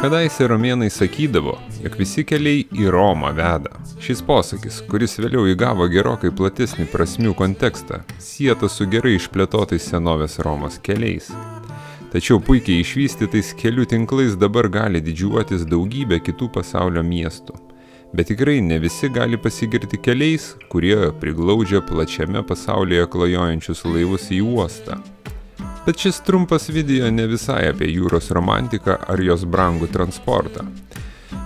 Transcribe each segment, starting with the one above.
Kadaise romėnai sakydavo, jog visi keliai į Romą veda. Šis posakis, kuris vėliau įgavo gerokai platesnį prasmių kontekstą, sietas su gerai išplėtotais senovės Romos keliais. Tačiau puikiai išvystytais kelių tinklais dabar gali didžiuotis daugybė kitų pasaulio miestų. Bet tikrai ne visi gali pasigirti keliais, kurie priglaudžia plačiame pasaulyje klajojančius laivus į uostą. Bet šis trumpas video ne visai apie jūros romantiką ar jos brangų transportą.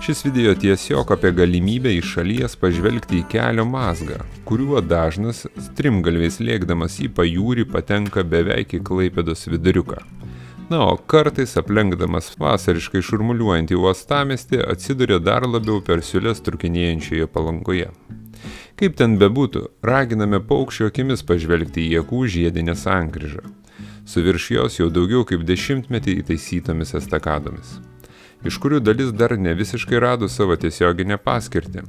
Šis video tiesiog apie galimybę iš šalies pažvelgti į kelio mazgą, kuriuo dažnas strimgalviais lėkdamas į pajūrį patenka beveik į Klaipėdos viduriuką. Na, o kartais aplenkdamas vasariškai šurmuliuojantį uostamiestį atsiduria dar labiau per siūles trukinėjančioje Palangoje. Kaip ten bebūtų, raginame paukščio akimis pažvelgti į Jakų žiedinę sankryžą, su virš jos jau daugiau kaip 10-metį įtaisytomis estakadomis, iš kurių dalis dar ne visiškai rado savo tiesioginę paskirtį.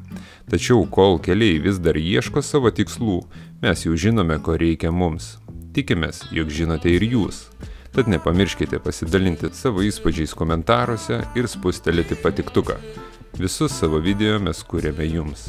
Tačiau, kol keliai vis dar ieško savo tikslų, mes jau žinome, ko reikia mums. Tikimės, jog žinote ir jūs. Tad nepamirškite pasidalinti savo įspūdžiais komentaruose ir spustelėti patiktuką. Visus savo video mes kuriame jums.